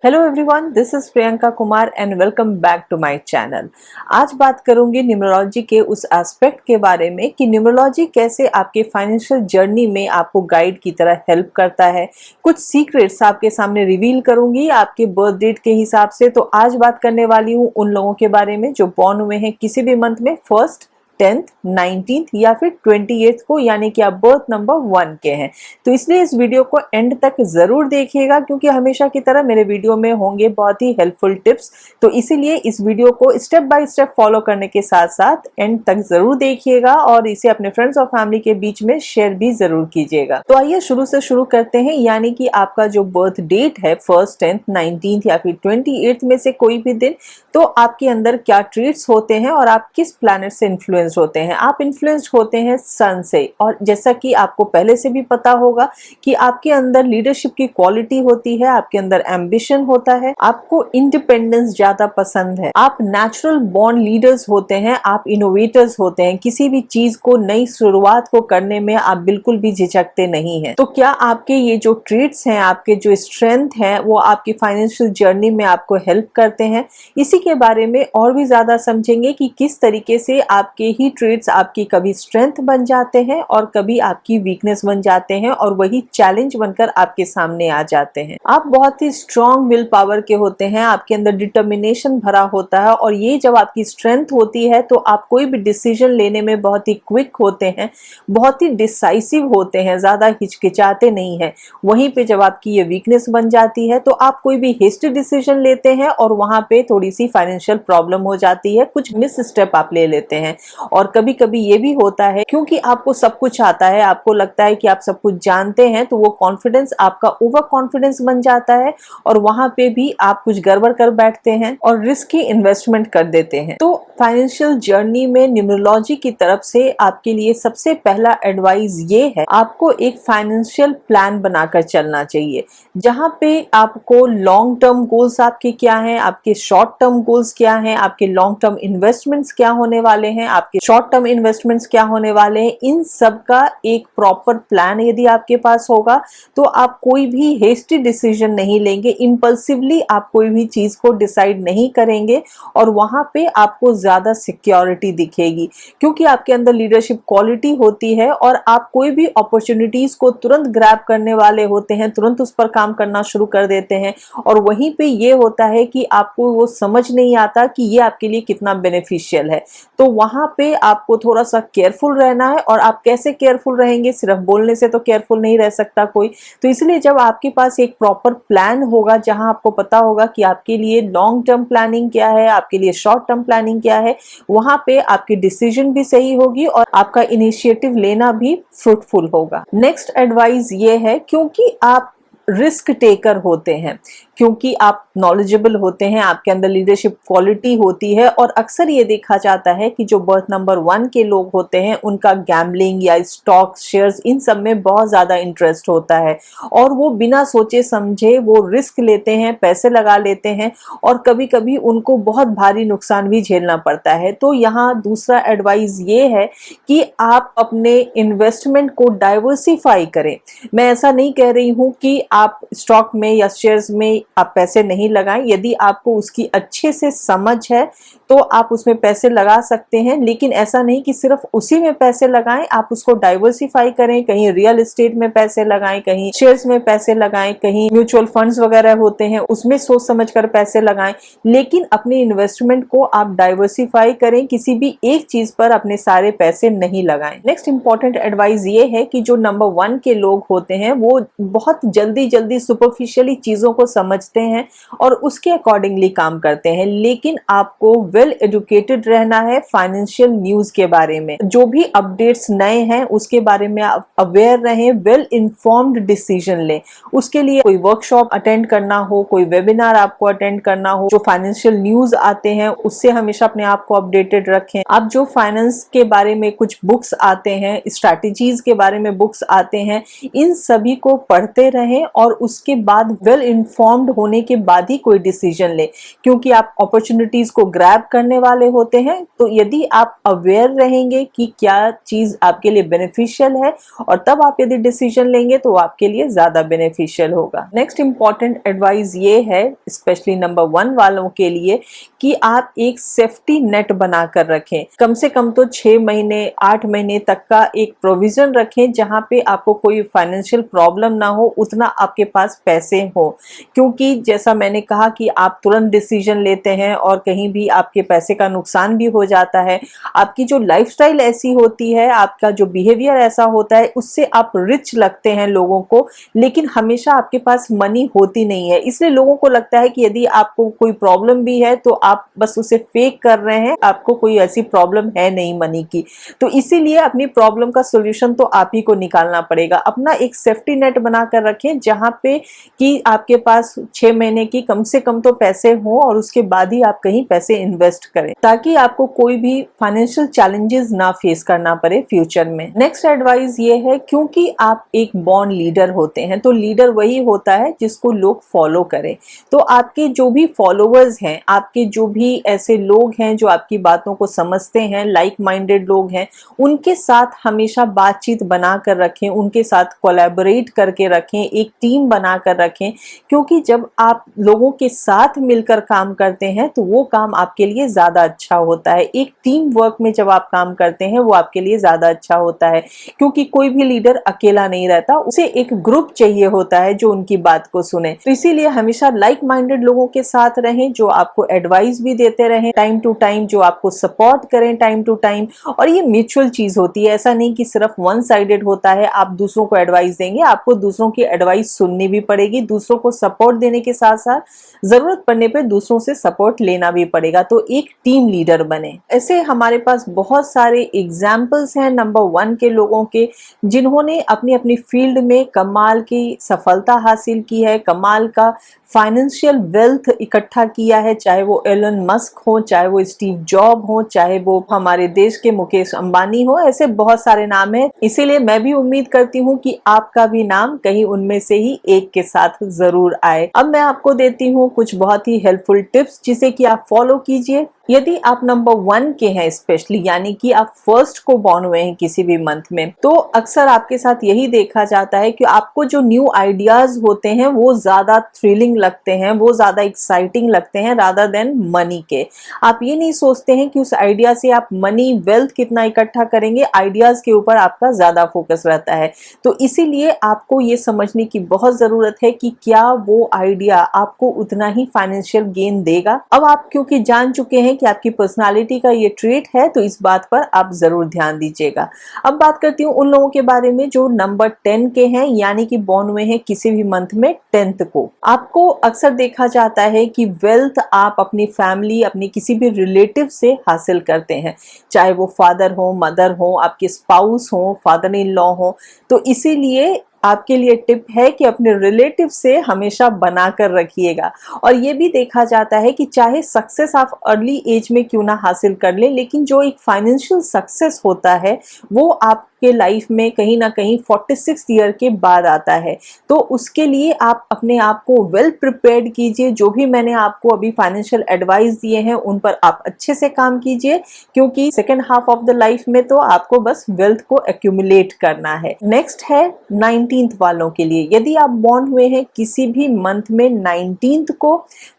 Hello everyone, this is Priyanka Kumar and welcome back to my channel. आज बात करूंगी numerology के उस एस्पेक्ट के बारे में कि न्यूमरोलॉजी कैसे आपके फाइनेंशियल जर्नी में आपको गाइड की तरह हेल्प करता है। कुछ सीक्रेट्स आपके सामने रिवील करूंगी आपके बर्थ डेट के हिसाब से। तो आज बात करने वाली हूँ उन लोगों के बारे में जो बॉर्न हुए हैं किसी भी मंथ में 1st, 10th, 19th या फिर 28th को, यानी कि आप बर्थ नंबर 1 के हैं। तो इसलिए इस वीडियो को एंड तक जरूर देखिएगा क्योंकि हमेशा की तरह मेरे वीडियो में होंगे बहुत ही हेल्पफुल टिप्स। तो इसीलिए इस वीडियो को स्टेप बाय स्टेप फॉलो करने के साथ साथ एंड तक जरूर देखिएगा और इसे अपने फ्रेंड्स और फैमिली के बीच में शेयर भी जरूर कीजिएगा। तो आइए शुरू से शुरू करते हैं, यानी कि आपका जो बर्थ डेट है 1st, 10th, 19th या फिर 28th में से कोई भी दिन, तो आपके अंदर क्या ट्रेट्स होते हैं और आप किस प्लैनेट से इन्फ्लुएंस होते हैं। आप इन्फ्लुएंस्ड होते हैं सन से, और जैसा कि आपको पहले से भी पता होगा कि आपके अंदर लीडरशिप की क्वालिटी होती है, आपके अंदर एम्बिशन होता है, आपको इंडिपेंडेंस ज्यादा पसंद है, आप नेचुरल बॉर्न लीडर्स होते हैं, आप इनोवेटर्स होते हैं, किसी भी चीज को नई शुरुआत को करने में आप बिल्कुल भी झिझकते नहीं हैं। तो क्या आपके ये जो ट्रेट्स हैं, आपके जो स्ट्रेंथ है, वो आपकी फाइनेंशियल जर्नी में आपको हेल्प करते हैं। इसी के बारे में और भी ज्यादा समझेंगे कि किस तरीके से आपके ही ट्रेट्स आपकी कभी स्ट्रेंथ बन जाते हैं और कभी आपकी वीकनेस बन जाते हैं और वही चैलेंज बनकर आपके सामने आ जाते हैं। आप बहुत ही स्ट्रॉन्ग विल पावर के होते हैं, आपके अंदर डिटर्मिनेशन भरा होता है, और ये जब आपकी स्ट्रेंथ होती है तो आप कोई भी डिसीजन लेने में बहुत ही क्विक होते हैं, बहुत ही डिसाइसिव होते हैं, ज्यादा हिचकिचाते नहीं है। वहीं पे जब आपकी ये वीकनेस बन जाती है तो आप कोई भी हेस्टी डिसीजन लेते हैं और वहां पे थोड़ी सी फाइनेंशियल प्रॉब्लम हो जाती है, कुछ मिस स्टेप आप ले लेते हैं। और कभी कभी ये भी होता है क्योंकि आपको सब कुछ आता है, आपको लगता है कि आप सब कुछ जानते हैं, तो वो कॉन्फिडेंस आपका ओवर कॉन्फिडेंस बन जाता है और वहां पे भी आप कुछ गड़बड़ कर बैठते हैं और रिस्की इन्वेस्टमेंट कर देते हैं। तो फाइनेंशियल जर्नी में न्यूमरोलॉजी की तरफ से आपके लिए सबसे पहला एडवाइस ये है, आपको एक फाइनेंशियल प्लान बनाकर चलना चाहिए, जहां पे आपको लॉन्ग टर्म गोल्स आपके क्या हैं, आपके शॉर्ट टर्म गोल्स क्या हैं, आपके लॉन्ग टर्म इन्वेस्टमेंट्स क्या होने वाले हैं, आपके शॉर्ट टर्म इन्वेस्टमेंट्स क्या होने वाले हैं, इन सब का एक प्रॉपर प्लान यदि आपके पास होगा तो आप कोई भी हेस्टी डिसीजन नहीं लेंगे, इंपल्सिवली आप कोई भी चीज को डिसाइड नहीं करेंगे और वहां पे आपको ज्यादा सिक्योरिटी दिखेगी क्योंकि आपके अंदर लीडरशिप क्वालिटी होती है और आप कोई भी अपॉर्चुनिटीज को तुरंत ग्रैब करने वाले होते हैं, तुरंत उस पर काम करना शुरू कर देते हैं। और वहीं पे ये होता है कि आपको वो समझ नहीं आता कि ये आपके लिए कितना बेनिफिशियल है। तो वहां पे आपको थोड़ा सा केयरफुल रहना है। और आप कैसे केयरफुल रहेंगे, सिर्फ बोलने से तो केयरफुल नहीं रह सकता कोई। तो इसलिए जब आपके पास एक प्रॉपर प्लान होगा, जहां आपको पता होगा कि आपके लिए लॉन्ग टर्म प्लानिंग क्या है, आपके लिए शॉर्ट टर्म प्लानिंग क्या है, वहां पे आपकी डिसीजन भी सही होगी और आपका इनिशिएटिव लेना भी फ्रूटफुल होगा। नेक्स्ट एडवाइस ये है, क्योंकि आप रिस्क टेकर होते हैं, क्योंकि आप नॉलेजेबल होते हैं, आपके अंदर लीडरशिप क्वालिटी होती है, और अक्सर ये देखा जाता है कि जो बर्थ नंबर 1 के लोग होते हैं उनका गैम्बलिंग या स्टॉक्स, शेयर्स, इन सब में बहुत ज्यादा इंटरेस्ट होता है और वो बिना सोचे समझे वो रिस्क लेते हैं, पैसे लगा लेते हैं और कभी कभी उनको बहुत भारी नुकसान भी झेलना पड़ता है। तो यहाँ दूसरा एडवाइस ये है कि आप अपने इन्वेस्टमेंट को डाइवर्सिफाई करें। मैं ऐसा नहीं कह रही हूँ कि आप स्टॉक में या शेयर्स में आप पैसे नहीं लगाएं, यदि आपको उसकी अच्छे से समझ है तो आप उसमें पैसे लगा सकते हैं, लेकिन ऐसा नहीं कि सिर्फ उसी में पैसे लगाएं, आप उसको डाइवर्सिफाई करें, कहीं रियल एस्टेट में पैसे लगाएं, कहीं शेयर्स में पैसे लगाएं, कहीं म्यूचुअल फंड्स वगैरह होते हैं उसमें सोच समझकर पैसे लगाएं, लेकिन अपने इन्वेस्टमेंट को आप डाइवर्सिफाई करें, किसी भी एक चीज पर अपने सारे पैसे नहीं लगाएं। नेक्स्ट इंपॉर्टेंट एडवाइस ये है कि जो नंबर 1 के लोग होते हैं वो बहुत जल्दी सुपरफिशियली चीजों को समझते हैं और उसके अकॉर्डिंगली काम करते हैं, लेकिन आपको वेल एजुकेटेड रहना है फाइनेंशियल न्यूज के बारे में। जो भी अपडेट्स नए हैं उसके बारे में आप अवेयर रहें, वेल इन्फॉर्म्ड डिसीजन लें। उसके लिए कोई वर्कशॉप अटेंड करना हो, कोई वेबिनार आपको अटेंड करना हो, जो फाइनेंशियल न्यूज आते हैं उससे हमेशा अपने आप को अपडेटेड रखें। आप जो फाइनेंस के बारे में कुछ बुक्स आते हैं, स्ट्रैटेजीज के बारे में बुक्स आते हैं, इन सभी को पढ़ते रहें और उसके बाद वेल इन्फॉर्म्ड होने के बाद ही कोई डिसीजन ले, क्योंकि आप अपॉर्चुनिटीज को ग्रैब करने वाले होते हैं, तो यदि आप अवेयर रहेंगे कि क्या चीज आपके लिए बेनिफिशियल है और तब आप यदि डिसीजन लेंगे तो आपके लिए ज्यादा बेनिफिशियल होगा। नेक्स्ट इंपॉर्टेंट एडवाइस ये है, स्पेशली नंबर 1 वालों के लिए, कि आप एक सेफ्टी नेट बनाकर रखें। कम से कम तो 6 महीने 8 महीने तक का एक प्रोविजन रखें जहां पे आपको कोई फाइनेंशियल प्रॉब्लम ना हो, उतना आपके पास पैसे हो। क्योंकि जैसा मैंने कहा कि आप तुरंत डिसीजन लेते हैं और कहीं भी आपके पैसे का नुकसान भी हो जाता है। आपकी जो लाइफस्टाइल ऐसी होती है, आपका जो बिहेवियर ऐसा होता है, उससे आप रिच लगते हैं लोगों को, लेकिन हमेशा आपके पास मनी होती नहीं है। इसलिए लोगों को लगता है कि यदि आपको कोई प्रॉब्लम भी है तो आप बस उसे फेक कर रहे हैं, आपको कोई ऐसी प्रॉब्लम है नहीं मनी की। तो इसीलिए अपनी प्रॉब्लम का सॉल्यूशन तो आप ही को निकालना पड़ेगा। अपना एक सेफ्टी नेट बनाकर रखें जहां पे कि आपके पास 6 महीने की कम से कम तो पैसे हो और उसके बाद ही आप कहीं पैसे इन्वेस्ट करें, ताकि आपको कोई भी फाइनेंशियल चैलेंजेस ना फेस करना पड़े फ्यूचर में। नेक्स्ट एडवाइस ये है, क्योंकि आप एक बॉर्न लीडर होते हैं, तो लीडर वही होता है जिसको लोग फॉलो करें। तो आपके जो भी फॉलोअर्स हैं, आपके जो भी ऐसे लोग हैं जो आपकी बातों को समझते हैं, लाइक माइंडेड लोग हैं, उनके साथ हमेशा बातचीत बना कर रखें, उनके साथ कोलैबोरेट करके रखें, एक टीम बना कर रखें। क्योंकि जब आप लोगों के साथ मिलकर काम करते हैं तो वो काम आपके लिए ज्यादा अच्छा होता है। एक टीम वर्क में जब आप काम करते हैं वो आपके लिए ज्यादा अच्छा होता है, क्योंकि कोई भी लीडर अकेला नहीं रहता, उसे एक ग्रुप चाहिए होता है जो उनकी बात को सुने। तो इसीलिए हमेशा लाइक माइंडेड लोगों के साथ रहें जो आपको एडवाइस भी देते रहें टाइम टू टाइम, जो आपको सपोर्ट करें टाइम टू टाइम। और ये म्यूचुअल चीज होती है, ऐसा नहीं कि सिर्फ वन साइडेड होता है। आप दूसरों को एडवाइस देंगे, आपको दूसरों की एडवाइस सुननी भी पड़ेगी, दूसरों को सपोर्ट देने के साथ साथ जरूरत पड़ने पे दूसरों से सपोर्ट लेना भी पड़ेगा। तो एक टीम लीडर बने। ऐसे हमारे पास बहुत सारे एग्जाम्पल्स हैं नंबर 1 के लोगों के, जिन्होंने अपनी अपनी फील्ड में कमाल की सफलता हासिल की है, कमाल का फाइनेंशियल वेल्थ इकट्ठा किया है। चाहे वो एलन मस्क हो, चाहे वो स्टीव जॉब हो, चाहे वो हमारे देश के मुकेश अंबानी हो, ऐसे बहुत सारे नाम हैं। इसीलिए मैं भी उम्मीद करती हूँ कि आपका भी नाम कहीं उनमें से ही एक के साथ जरूर आए। अब मैं आपको देती हूँ कुछ बहुत ही हेल्पफुल टिप्स जिसे कि आप फॉलो कीजिए। यदि आप नंबर 1 के हैं स्पेशली, यानी कि आप फर्स्ट को बॉर्न हुए हैं किसी भी मंथ में, तो अक्सर आपके साथ यही देखा जाता है कि आपको जो न्यू आइडियाज होते हैं वो ज्यादा थ्रिलिंग लगते हैं, वो ज्यादा एक्साइटिंग लगते हैं रादर देन मनी के। आप ये नहीं सोचते हैं कि उस आइडिया से आप मनी वेल्थ कितना इकट्ठा करेंगे, आइडियाज के ऊपर आपका ज्यादा फोकस रहता है। तो इसीलिए आपको ये समझने की बहुत जरूरत है कि क्या वो आइडिया आपको उतना ही फाइनेंशियल गेन देगा। अब आप क्योंकि जान चुके हैं कि आपकी पर्सनालिटी का ये ट्रेट है, तो इस बात पर आप जरूर ध्यान दीजिएगा। अब बात करती हूँ उन लोगों के बारे में जो नंबर 10 के हैं, यानी कि बॉर्न हुए हैं किसी भी मंथ में 10th को। आपको अक्सर देखा जाता है कि वेल्थ आप अपनी फैमिली, अपनी किसी भी रिलेटिव से हासिल करते हैं, चाहे वो फादर हो, मदर हो, आपके स्पाउस हो, फादर इन लॉ हो। तो इसीलिए आपके लिए टिप है कि अपने रिलेटिव से हमेशा बनाकर रखिएगा। और ये भी देखा जाता है कि चाहे सक्सेस आप अर्ली एज में क्यों ना हासिल कर ले, लेकिन जो एक फाइनेंशियल सक्सेस होता है वो आपके लाइफ में कहीं ना कहीं 46 ईयर के बाद आता है। तो उसके लिए आप अपने आप को वेल प्रिपेयर्ड कीजिए। जो भी मैंने आपको अभी फाइनेंशियल एडवाइस दिए हैं उन पर आप अच्छे से काम कीजिए, क्योंकि second half of the life में तो आपको बस वेल्थ को एक्यूमुलेट करना है। नेक्स्ट है 19th वालों के लिए। यदि आप बॉर्न हुए हैं किसी भी मंथ में 19th को,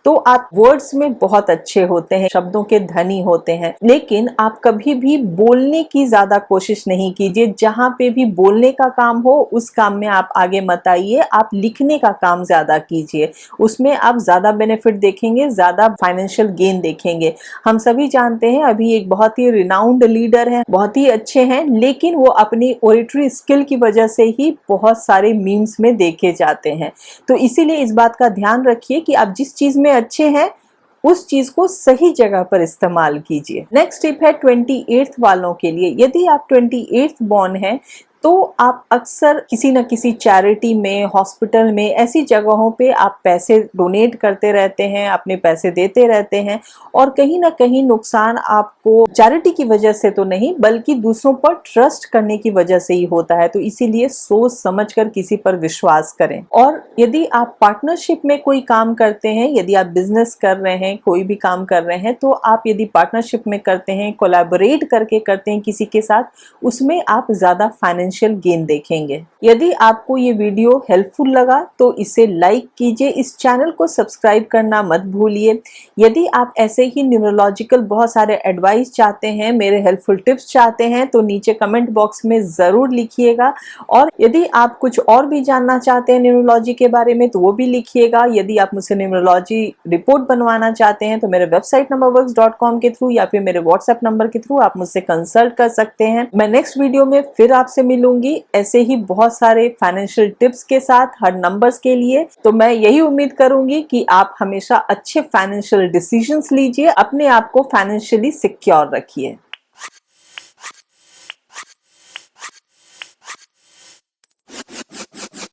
तो आप वर्ड्स में बहुत अच्छे होते हैं, शब्दों के धनी होते हैं, लेकिन आप कभी भी बोलने की ज्यादा कोशिश नहीं कीजिए। जहां पे भी बोलने का काम हो उस काम में आप आगे मत आइए, आप लिखने का काम ज्यादा कीजिए। उसमें आप ज्यादा बेनिफिट देखेंगे, ज्यादा फाइनेंशियल गेन देखेंगे। हम सभी जानते हैं अभी एक बहुत ही रिनाउंड लीडर है, बहुत ही अच्छे हैं, लेकिन वो अपनी ओरेटरी स्किल की वजह से ही बहुत सारे मीम्स में देखे जाते हैं। तो इसीलिए इस बात का ध्यान रखिए कि आप जिस चीज में अच्छे हैं उस चीज को सही जगह पर इस्तेमाल कीजिए। नेक्स्ट टिप है 28th वालों के लिए। यदि आप 28th बॉर्न हैं तो आप अक्सर किसी न किसी चैरिटी में, हॉस्पिटल में, ऐसी जगहों पे आप पैसे डोनेट करते रहते हैं, अपने पैसे देते रहते हैं और कहीं ना कहीं नुकसान आपको चैरिटी की वजह से तो नहीं बल्कि दूसरों पर ट्रस्ट करने की वजह से ही होता है। तो इसीलिए सोच समझकर किसी पर विश्वास करें। और यदि आप पार्टनरशिप में कोई काम करते हैं, यदि आप बिजनेस कर रहे हैं, कोई भी काम कर रहे हैं, तो आप यदि पार्टनरशिप में करते हैं, कोलैबोरेट करके करते हैं किसी के साथ, उसमें आप ज्यादा फाइनेंशियल गेन देखेंगे। यदि आपको ये वीडियो हेल्पफुल लगा तो इसे लाइक कीजिए, इस चैनल को सब्सक्राइब करना मत भूलिए। यदि आप ऐसे ही न्यूरोलॉजिकल बहुत सारे एडवाइस चाहते हैं, मेरे हेल्पफुल टिप्स चाहते हैं, तो नीचे कमेंट बॉक्स में जरूर लिखिएगा। और यदि आप कुछ और भी जानना चाहते हैं न्यूरोलॉजी के बारे में तो वो भी लिखिएगा। यदि आप मुझसे न्यूरोलॉजी रिपोर्ट बनवाना चाहते हैं तो मेरे वेबसाइट numberworks.com के थ्रू या फिर मेरे व्हाट्सएप नंबर के थ्रू आप मुझसे कंसल्ट कर सकते हैं। मैं नेक्स्ट वीडियो में फिर आपसे मिलूंगी ऐसे ही बहुत सारे फाइनेंशियल टिप्स के साथ, हर नंबर्स के लिए। तो मैं यही उम्मीद करूंगी कि आप हमेशा अच्छे फाइनेंशियल डिसीजंस लीजिए, अपने आप को फाइनेंशियली सिक्योर रखिए।